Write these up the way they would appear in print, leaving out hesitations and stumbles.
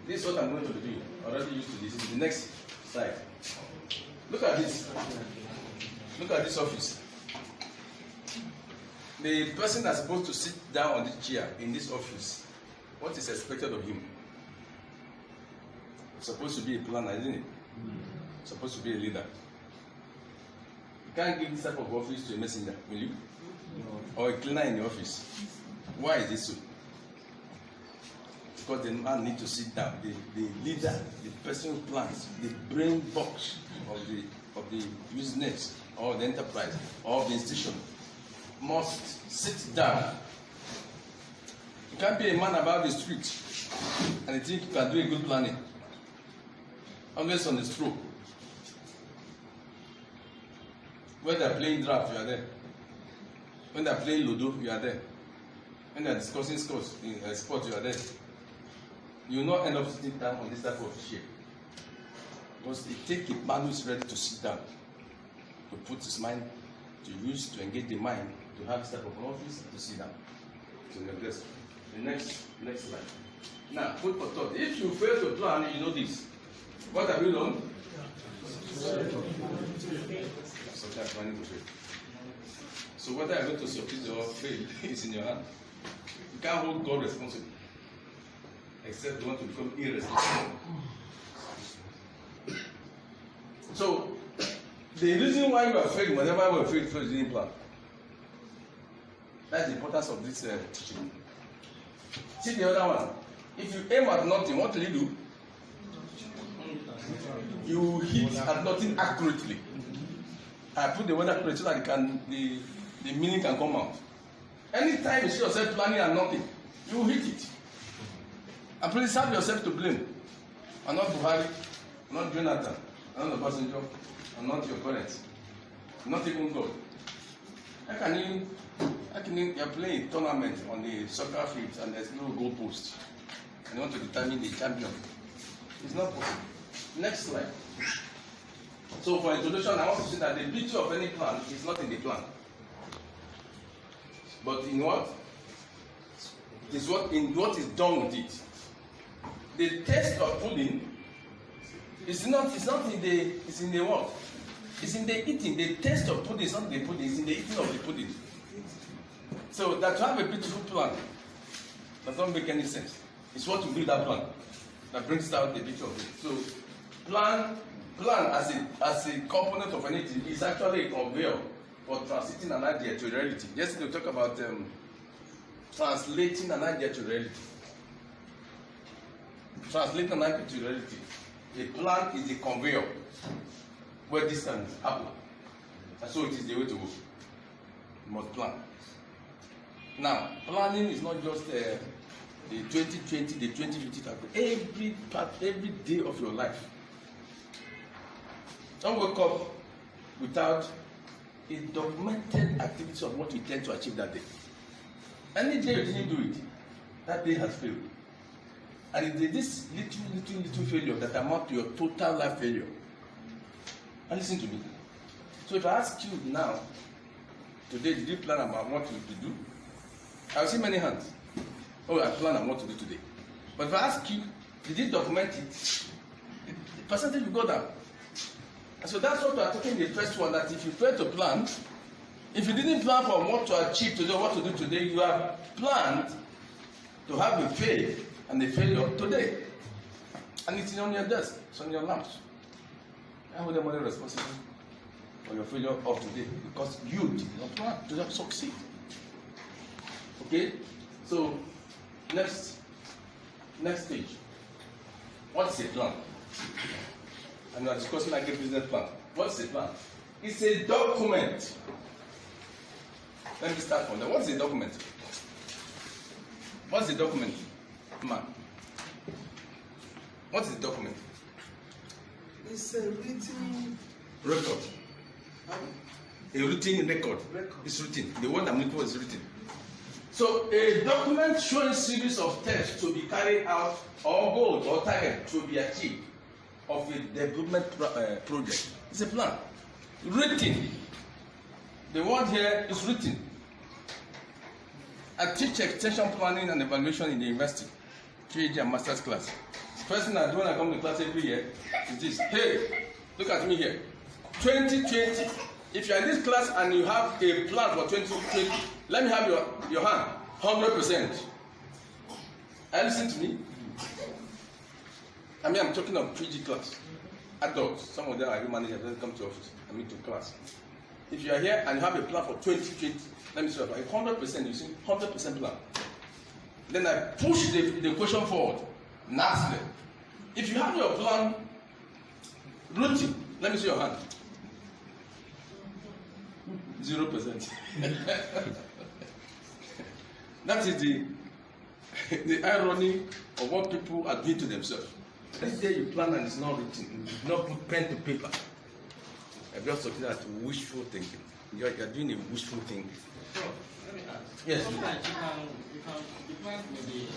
This is what I'm going to do. Already used to this. This is the next slide. Look at this. Look at this office. The person that's supposed to sit down on this chair in this office, what is expected of him? It's supposed to be a planner, isn't it? It's supposed to be a leader. You can't give this type of office to a messenger, will you? No. Or a cleaner in the office. Why is this so? Because the man needs to sit down. The leader, the person who plans, the brain box of the business or the enterprise or the institution must sit down. You can't be a man about the street and you think you can do a good planning. Always on the stroke. When they're playing draft, you are there. When they're playing Ludo, you are there. When they're discussing sports, you are there. You will not end up sitting down on this type of shape. Because it takes a man who is ready to sit down, to put his mind to use, to engage the mind, to have this type of office, to sit down. So the next slide. Now, food for thought. If you fail to plan, you know this. What have you done? So whether you're going to succeed or fail is in your hand. You can't hold God responsible, except you want to become irresponsible. So, the reason why you are failing, whenever you are failing, you didn't plan. That's the importance of this teaching. See the other one. If you aim at nothing, what will you do? You hit at nothing accurately. I put the word accurate so that the meaning can come out. Anytime you see yourself planning and nothing, you hit it. And please have yourself to blame. And not Buhari, not Jonathan, not the passenger, and not your parents. Not even God. How can you're playing a tournament on the soccer field and there's no goal post and you want to determine the champion? It's not possible. Next slide. So for introduction, I want to say that the beauty of any plan is not in the plan, but in what? It is in what is done with it. The taste of pudding is not in the what? It's in the eating. The taste of pudding is not in the pudding, it's in the eating of the pudding. So that to have a beautiful plan does not make any sense. It's what you do with that plan that brings out the beauty of it. So plan as a component of anything is actually a conveyor for translating an idea to reality. Yesterday we talked about translating an idea to reality. Translating an idea to reality. A plan is a conveyor where this can happen. And so it is the way to go. You must plan. Now, planning is not just the 2020, the 2050 target. Every day of your life. Don't wake up without a documented activity of what you intend to achieve that day. Any day you didn't do it, that day has failed. And it is this little failure that amount to your total life failure. And listen to me. So if I ask you now, today, did you plan about what you will do? I will see many hands. Oh, I plan on what to do today. But if I ask you, did you document it? The percentage will go down. And so that's what we are talking the first one, that if you fail to plan, if you didn't plan for what to achieve today, what to do today, you have planned to have a fail and a failure today. And it's on your desk, it's on your lamps. I hold them responsible for your failure of today because you did not plan to not succeed. Okay? So, next page. What's a plan? And we are discussing like a business plan. What's a plan? It's a document. Let me start from there. What's a document? What's a document? Man. What is a document? It's a written record. A written record. It's written. The word I'm looking for is written. So a document showing series of steps to be carried out or goals or target to be achieved of a development project. It's a plan. Written. The word here is written. I teach extension planning and evaluation in the university, PhD and master's class. First thing I do when I come to class every year is this. Hey, look at me here. 2020. If you are in this class and you have a plan for 2020, let me have your hand. 100%. Are you listening to me? I mean, I'm talking of PG class. Adults. Some of them are managers, doesn't come to office. I mean to class. If you are here and you have a plan for 2020, let me see, 100%, you see, 100% plan. Then I push the question forward. Nicely. If you have your plan routine, let me see your hand. 0%. That is the irony of what people are doing to themselves. This day you plan and it's not written, you not put pen to paper. I'm just talking about wishful thinking. You're doing a wishful thinking. So, let me ask. Yes. Sometimes the plan maybe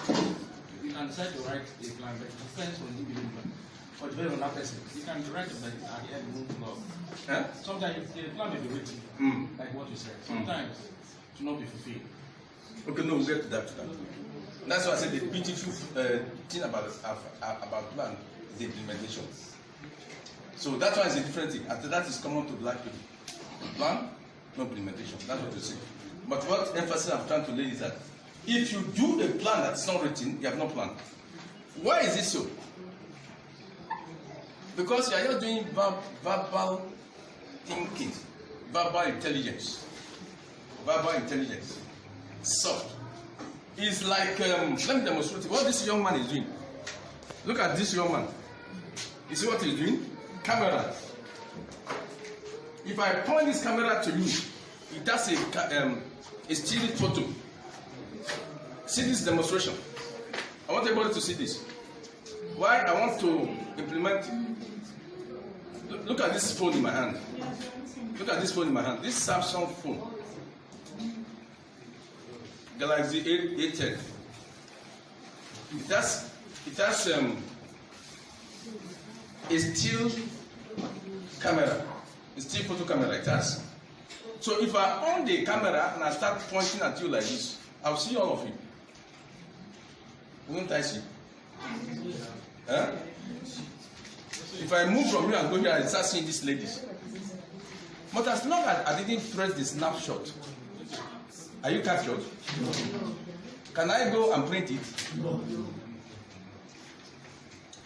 you can decide to write the plan, but it depends on the individual. Or depending on that person. You can write it, but at the end it won't flow. Huh? Sometimes the plan may be written, like what you said. Sometimes it will not be fulfilled. Okay, no, we'll get to that. That's why I said the beautiful thing about plan is the implementation. So that's why it's a different thing. After that is common to black people. Plan, no implementation. That's what you say. But what emphasis I'm trying to lay is that if you do a plan that's not written, you have no plan. Why is it so? Because you are just doing verbal thinking, verbal intelligence. Verbal intelligence. Soft. It's like, let me demonstrate what this young man is doing. Look at this young man. You see what he's doing? Camera. If I point this camera to you, it does a still photo. See this demonstration. I want everybody to see this. Why I want to implement. Look at this phone in my hand. Look at this phone in my hand. This Samsung phone. Galaxy A10. It has a still camera, a still photo camera. It has. So if I on the camera and I start pointing at you like this, I'll see all of you. Won't I see? Huh? If I move from here and go here, I start seeing these ladies. But as long as I didn't press the snapshot, are you captured? No. Can I go and print it? No.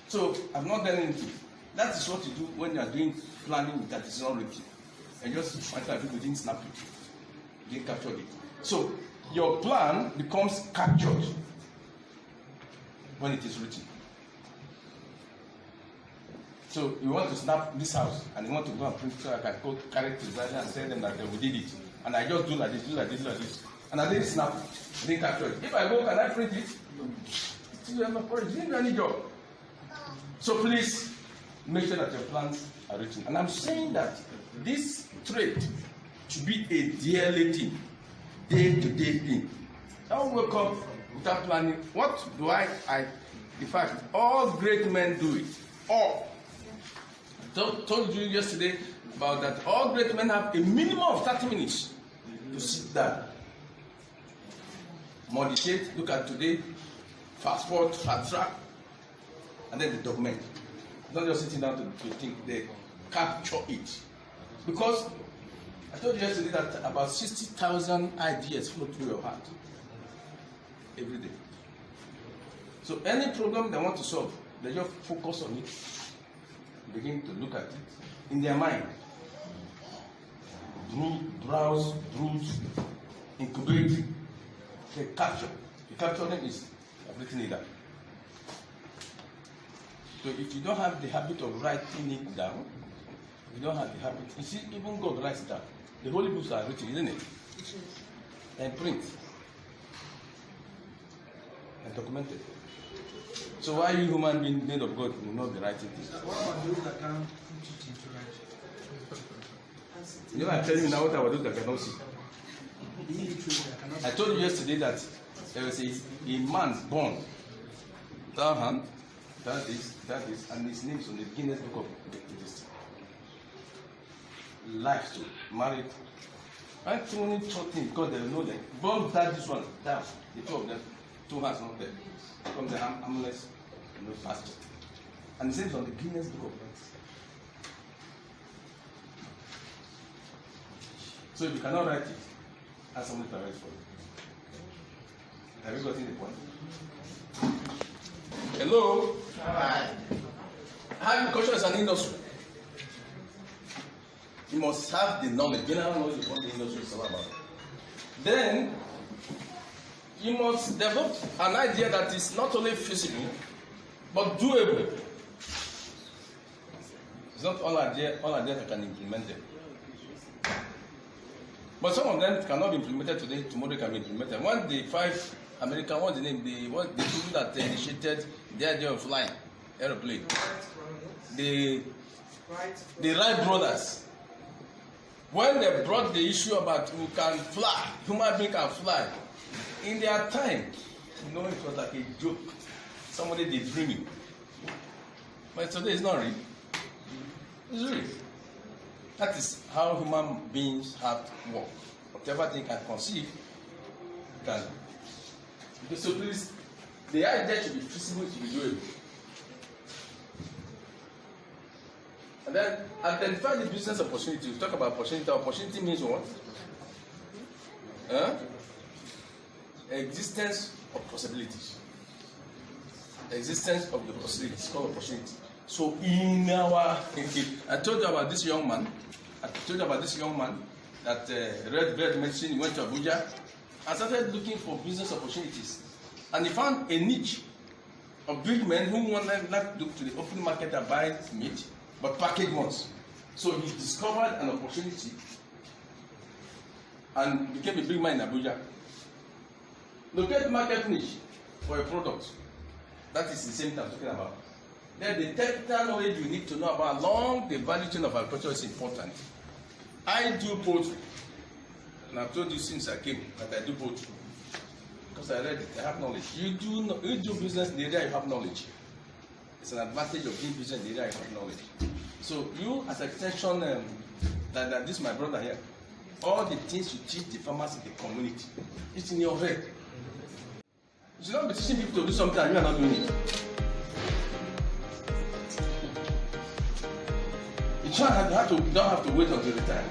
So I've not done anything. That is what you do when you are doing planning that is not written. And just find out people didn't snap it. You didn't capture it. So your plan becomes captured when it is written. So you want to snap this house and you want to go and print it so I can go carry it to the brother and tell them that we did it. And I just do like this, do like this, do like this. And I didn't snap it. I didn't capture it. If I go, can I print it? You didn't do any job. So please make sure that your plans are written. And I'm saying that this trait should be a daily thing, day-to-day thing. I don't wake up without planning. What do I in fact, all great men do it. All. I told you yesterday about that. All great men have a minimum of 30 minutes to sit down, meditate, look at today, fast forward, fast track, and then they document. Not just sitting down to think, they capture it. Because I told you yesterday that about 60,000 ideas flow through your heart every day. So any problem they want to solve, they just focus on it, begin to look at it in their mind. Browse, brood, incubate, they capture. The capturing is everything in that. So if you don't have the habit of writing it down, you don't have the habit. You see, even God writes it down. The Holy Books are written, isn't it? And print. And documented. So why you human being made of God will not be writing things? What about those that can't put it into writing? You know, I'm telling you now what about those that cannot see. The illiterate that cannot. I told you yesterday that there was a man born without hand, that is, and his name is on the Guinness Book of this life to married. I only taught him because they know that born that this one, that the two of them, two hands not there. From the harmless, no pasture. And it says on the Guinness Book of Records. So if you cannot write it, ask somebody to write it for you. Have you gotten the point? Hello? Alright. Agriculture is an industry. You must have the knowledge, general knowledge of what the industry is all about. Then, you must develop an idea that is not only feasible, but doable. It's not all ideas that can implement them. But some of them cannot be implemented today, tomorrow can be implemented. One, the 5 American, what's the name? The people that initiated the idea of flying aeroplane. The Wright brothers. When they brought the issue about who can fly, human being can fly, in their time, you know, it was like a joke. Somebody did dreaming. But today it's not real. It's real. That is how human beings have to work. Whatever they can conceive, can. So please, the idea should be feasible, should be doable. And then identify the business opportunity. We talk about opportunity. Opportunity means what? Existence of possibilities. Existence of the possibilities called opportunity. So in our, I told you about this young man. That read medicine. He went to Abuja and started looking for business opportunities. And he found a niche of big men who wanted not to look to the open market and buy meat, but packaged ones. So he discovered an opportunity and became a big man in Abuja. Locate market niche for a product. That is the same thing I'm talking about. Then the technical knowledge you need to know about along the value chain of agriculture is important. I do poultry. And I've told you since I came that I do poultry. Because I read it, I have knowledge. You do business in the area you have knowledge. It's an advantage of doing business in the area you have knowledge. So you, as extension, that this my brother here, all the things you teach the farmers in the community, it's in your head. You should not be teaching people to do something and you are not doing it. You don't have to wait until the time.